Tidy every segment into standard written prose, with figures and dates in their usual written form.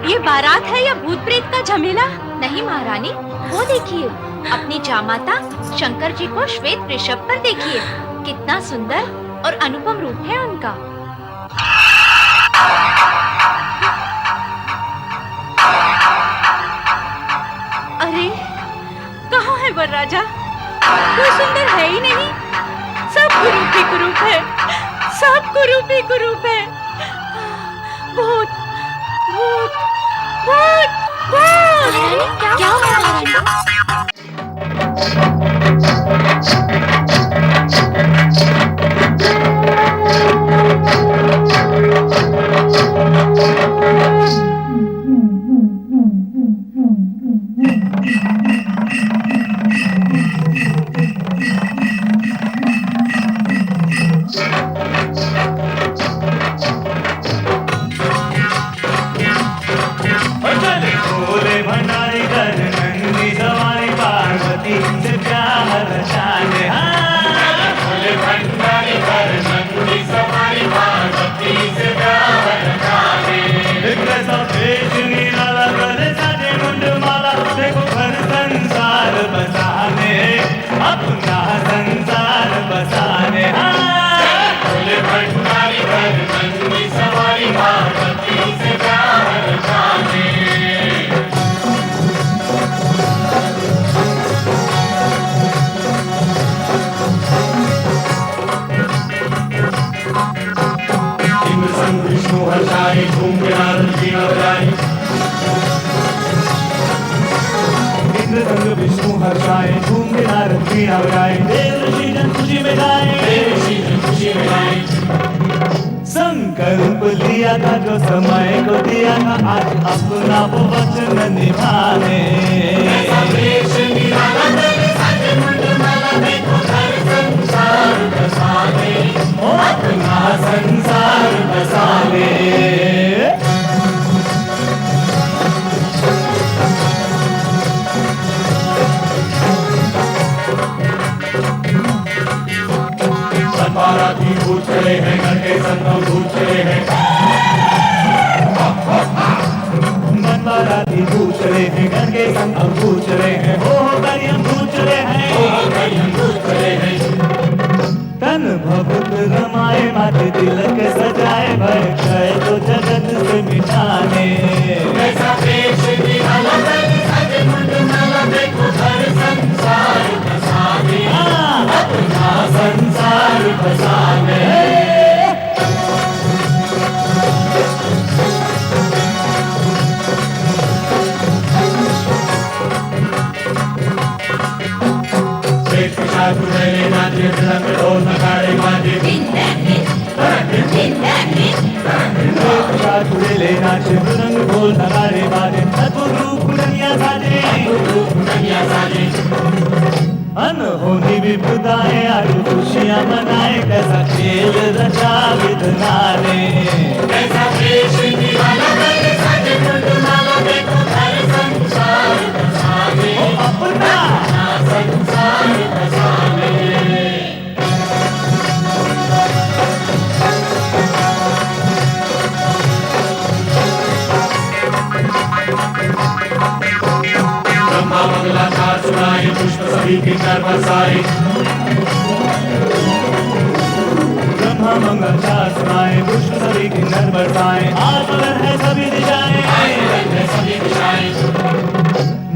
ये बारात है या भूत प्रेत का झमेला? नहीं महारानी, वो देखिए, अपनी जामाता शंकर जी को श्वेत वृषभ पर देखिए, कितना सुंदर और अनुपम रूप है उनका। अरे कहाँ है वरराजा? कोई सुंदर है ही नहीं, सब कुरूप ही कुरूप है, सब कुरूप ही कुरूप है। भूत भूत भूत भूत! क्या हुआ महारानी? अपना संसार बसाने भंडारी कर नंदी सवारी पार्वती से प्यार जाने। इंद्र संग विष्णु हर्षाई झूम के नारद की नवराई, इंद्र संग विष्णु हर्षाए झूम के नारद की नवराई, देव ऋषि जन खुशी में गाए, देव ऋषि जन खुशी में गाए। संकल्प लिया था जो समय को दिया था, आज अपना वो वचन निभाने। ऐसा वेश निराला तेरे साजे मुंडमाला देखो घर संसार बसाने, अपना संसार बसाने। बाराती भूत चले हैं, घर के संगम भूत चले हैं, बाराती भूत चले हैं, घर के संगम भूत चले हैं, हो करियम भूत चले हैं, हो करियम भूत चले हैं। तन भभूत रमाए माथे तिलक सजाए, भय गए तो जगत से मिटाने। ऐसा वेश निराला तेरे साजे मुंडमाला देखो घर संसार बसाने, अपना संसार बसाने। नाचे रंग ढोल नगाड़े बाजे, नाचे रंग ढोल नगाड़े बाजे, अद्भुत रूप दुनिया साजे, दुनिया साजे। अनहोनी विपदाएं आज खुशियां मनाए, कैसा खेल रचा विधना ने। कैसा वेश निराला तेरे साजे मुंडमाला देखो घर संसार बसाने, अपना संसार बसाने। ब्रह्मा मंगलाचार सुनाए, पुष्प सभी के घर बरसाए, ब्रह्मा मंगलाचार सुनाए, पुष्प सभी के घर बरसाए। आज मगन है सभी दिशाएं, सभी दिशाएं।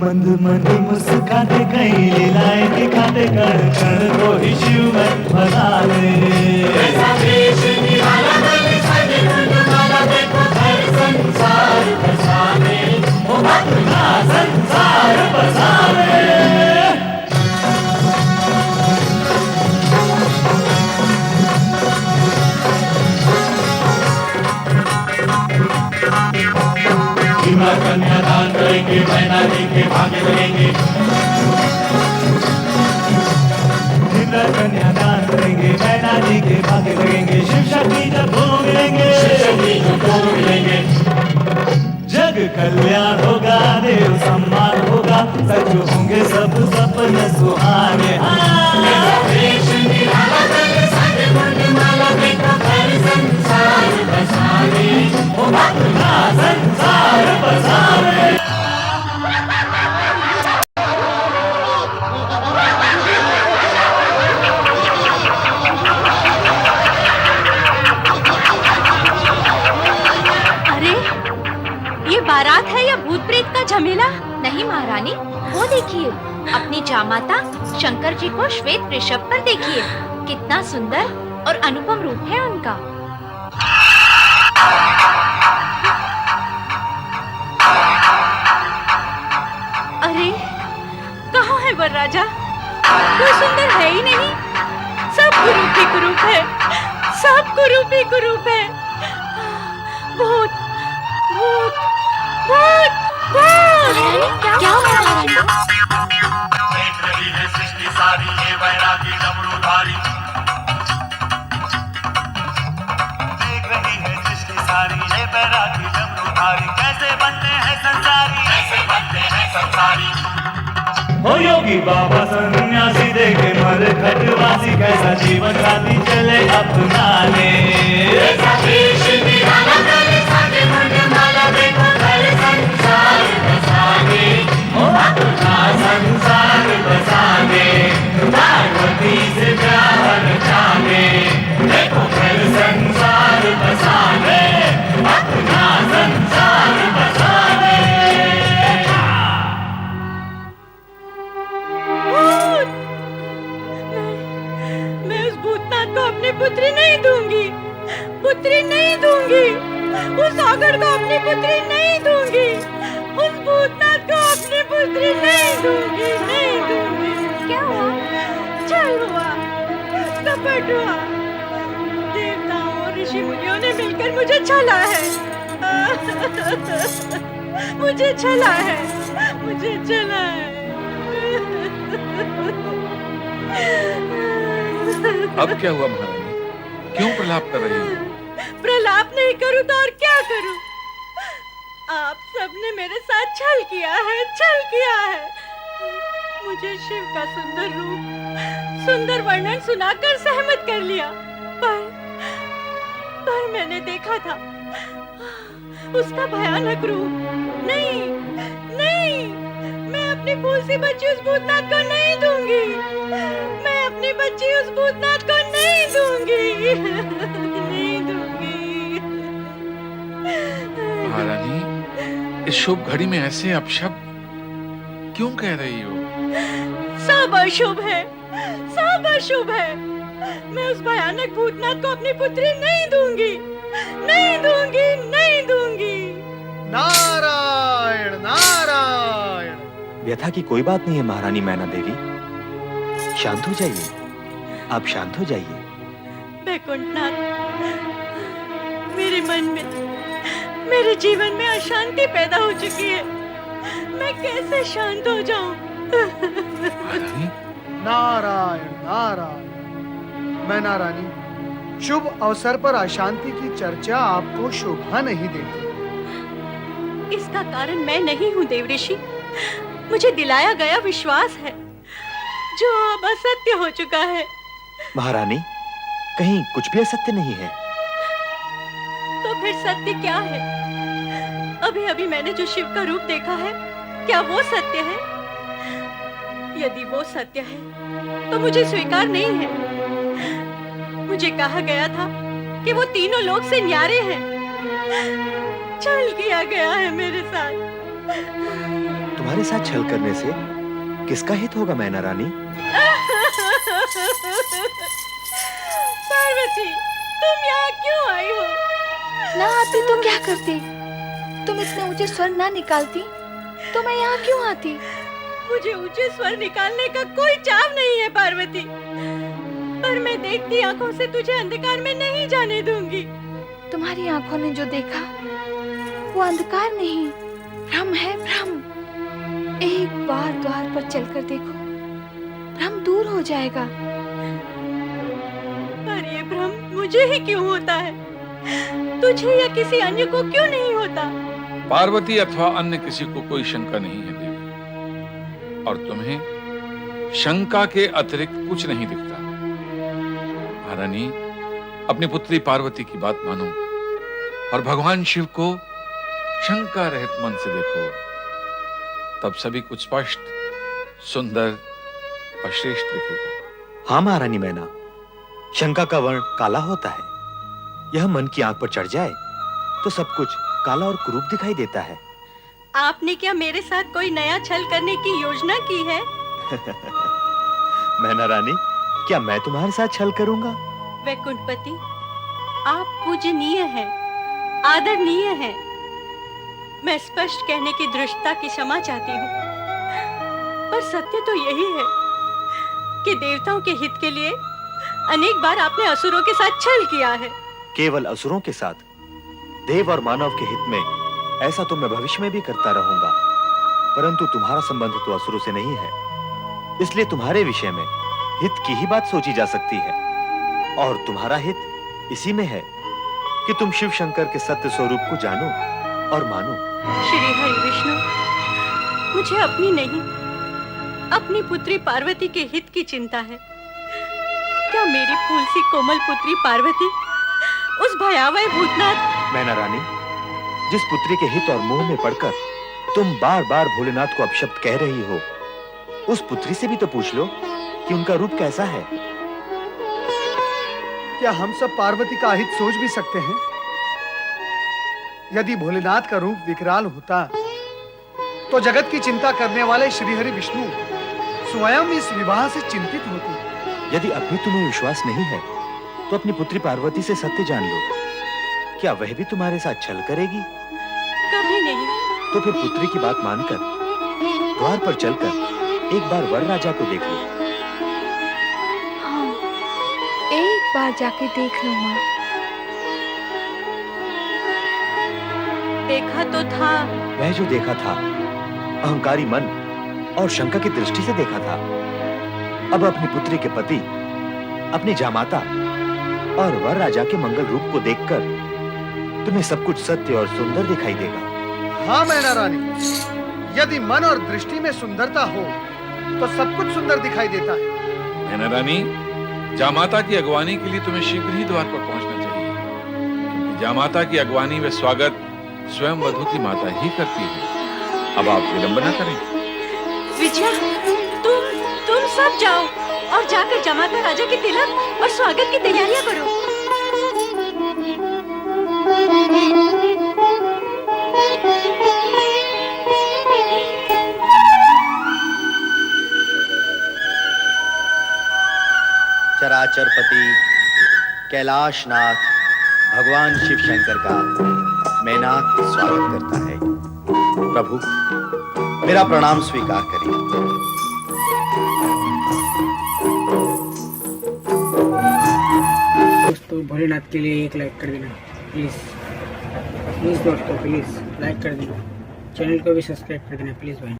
मंद मंद मुस्काते कई लीलाएं दिखाते, कण कण को ही शिव में बनाने। ऐसा वेश निराला तेरे साजे मुंडमाला देखो घर संसार बसाने, अपना संसार बसाने। कन्यादान करेंगे, मैना जी के भाग्य लगेंगे, कन्यादान करेंगे, मैना जी के भाग्य लगेंगे। शिव शक्ति जब दोनों मिलेंगे, शिव शक्ति जब दोनों मिलेंगे, जग कल्याण होगा, देव सम्मान क्या? नहीं महारानी, वो देखिए, अपनी जामाता शंकर जी को श्वेत वृषभ पर देखिए, कितना सुंदर और अनुपम रूप है उनका। अरे कहाँ है वरराजा? कोई सुंदर है ही नहीं। सब कुरूप ही कुरूप है, सब कुरूप ही कुरूप है। भूत भूत भूत भूत! क्या हुआ महारानी? देख रही है सृष्टि सारी ये वैरागी डमरूधारी। देख रही है सृष्टि सारी ये वैरागी डमरूधारी। कैसे बनते हैं संसारी, कैसे बनते हैं संसारी। हो योगी बाबा सन्यासी देखे मर खटवासी, कैसा जीवन साथी चले अपनाने। संसार बसाने, पार्वती से प्यार रचाने, देखो फिर संसार बसाने, अपना संसार बसाने। भूत! मैं उस भूतनाथ को अपनी पुत्री नहीं दूंगी, पुत्री नहीं दूंगी। उस आगड़ को अपनी पुत्री नहीं दूंगी, उस भूतनाथ को अपनी पुत्री नहीं दूंगी, नहीं दूंगी। क्या हुआ? छल हुआ, कपट हुआ। देवताओं और ऋषि मुनियों ने मिलकर मुझे छला है। मुझे छला है, मुझे छला है। अब क्या हुआ महारानी? क्यों प्रलाप कर रही हो? प्रलाप नहीं करूं तो और क्या करूं? आप सबने मेरे साथ छल किया है, छल किया है। मुझे शिव का सुंदर रूप, सुंदर वर्णन सुनाकर सहमत कर लिया, पर मैंने देखा था उसका भयानक रूप। नहीं नहीं, मैं अपनी फूल सी बच्ची उस भूतनाथ को नहीं दूंगी। मैं अपनी बच्ची उस भूतनाथ को नहीं दूंगी, नहीं दूंगी। महारानी, इस शुभ घड़ी में ऐसे अपशब्द क्यों कह रही हो? सब अशुभ है, सब अशुभ है। मैं उस भयानक भूतनाथ को अपनी पुत्री नहीं दूंगी, नहीं दूंगी, नहीं दूंगी। नारायण नारायण। व्यथा की कोई बात नहीं है महारानी मैना देवी, शांत हो जाइए, आप शांत हो जाइए। वैकुंठनाथ, मेरे मन में, मेरे जीवन में अशांति पैदा हो चुकी है। मैं कैसे शांत हो जाऊं? महारानी, नारायण नारायण। मैना रानी, शुभ अवसर पर अशांति की चर्चा आपको शोभा नहीं देती। इसका कारण मैं नहीं हूँ देवऋषि। मुझे दिलाया गया विश्वास है जो अब असत्य हो चुका है। महारानी, कहीं कुछ भी असत्य नहीं है। तो फिर सत्य क्या है? अभी अभी मैंने जो शिव का रूप देखा है, क्या वो सत्य है? यदि वो सत्य है तो मुझे स्वीकार नहीं है। मुझे कहा गया था कि वो तीनों लोक से न्यारे हैं। छल किया गया है मेरे साथ। तुम्हारे साथ छल करने से किसका हित होगा मैना रानी? पार्वती, तुम यहाँ क्यों आई हो? ना आती तो क्या करती? तुम इतने ऊंचे स्वर ना निकालती तो मैं यहाँ क्यों आती? मुझे ऊंचे स्वर निकालने का कोई चाव नहीं है पार्वती, पर मैं देखती आंखों से तुझे अंधकार में नहीं जाने दूंगी। तुम्हारी आंखों ने जो देखा वो अंधकार नहीं, भ्रम है, भ्रम। एक बार द्वार पर चलकर देखो, भ्रम दूर हो जाएगा। पर ये भ्रम मुझे ही क्यों होता है? तुझे या किसी अन्य को क्यों नहीं होता? पार्वती अथवा अन्य किसी को कोई शंका नहीं है देवी, और तुम्हें शंका के अतिरिक्त कुछ नहीं दिखता। महारानी, अपनी पुत्री पार्वती की बात मानो और भगवान शिव को शंका रहित मन से देखो, तब सभी कुछ स्पष्ट, सुंदर और श्रेष्ठ दिखेगा। हाँ महारानी मैना, शंका का वर्ण काला होता है। यह मन की आंख पर चढ़ जाए तो सब कुछ काला और कुरूप दिखाई देता है। आपने क्या मेरे साथ कोई नया छल करने की योजना की है? मैना रानी, क्या मैं तुम्हारे साथ छल करूंगा? वैकुंठपति, आप पूजनीय हैं, आदरणीय हैं। मैं स्पष्ट कहने की दृष्टता की क्षमा चाहती हूँ, पर सत्य तो यही है कि देवताओं के हित के लिए अनेक बार आपने असुरों के साथ छल किया है। केवल असुरों के साथ? देव और मानव के हित में ऐसा तो मैं भविष्य में भी करता रहूंगा, परंतु तुम्हारा संबंध तो असुरों से नहीं है, इसलिए तुम्हारे विषय में हित की ही बात सोची जा सकती है। और तुम्हारा हित इसी में है कि तुम शिव शंकर के सत्य स्वरूप को जानो और मानो। श्री हरि विष्णु, मुझे अपनी नहीं, अपनी पुत्री पार्वती के हित की चिंता है। क्या मेरी फूल सी कोमल पुत्री पार्वती उस भयावह भूतनाथ। मैना रानी, जिस पुत्री के हित और मोह में पड़कर तुम बार बार भोलेनाथ को अपशब्द कह रही हो, उस पुत्री से भी तो पूछ लो कि उनका रूप कैसा है। क्या हम सब पार्वती का हित सोच भी सकते हैं? यदि भोलेनाथ का रूप विकराल होता तो जगत की चिंता करने वाले श्रीहरि विष्णु स्वयं इस विवाह से चिंतित होते। यदि अब भी तुम्हें विश्वास नहीं है तो अपनी पुत्री पार्वती से सत्य जान लो। क्या वह भी तुम्हारे साथ छल करेगी? कभी नहीं। तो फिर पुत्री की बात मानकर द्वार पर चलकर एक बार वर राजा को देख लो। हाँ, एक बार जाके देख लो माँ। देखा तो था। वह जो देखा था अहंकारी मन और शंका की दृष्टि से देखा था। अब अपनी पुत्री के पति, अपनी जामाता और वर राजा के मंगल रूप को देखकर तुम्हें सब कुछ सत्य और सुंदर दिखाई देगा। हाँ मैना रानी, यदि मन और दृष्टि में सुंदरता हो तो सब कुछ सुंदर दिखाई देता है। मैना रानी, जामाता की अगवानी के लिए तुम्हें शीघ्र ही द्वार पर पहुंचना चाहिए, क्योंकि जामाता की अगवानी व स्वागत स्वयं वधू की माता ही करती है। अब आप विलंब न करें। विजया, तुम सब जाओ और जाकर जमाता राजा के तिलक और स्वागत की तैयारियां करो। चराचरपति कैलाशनाथ भगवान शिव शंकर का मैनाक स्वागत करता है। प्रभु, मेरा प्रणाम स्वीकार करिए। दोस्तों, भोलेनाथ के लिए एक लाइक कर देना प्लीज। प्लीज दोस्तों, प्लीज लाइक कर देना। चैनल को भी सब्सक्राइब कर देना प्लीज भाई।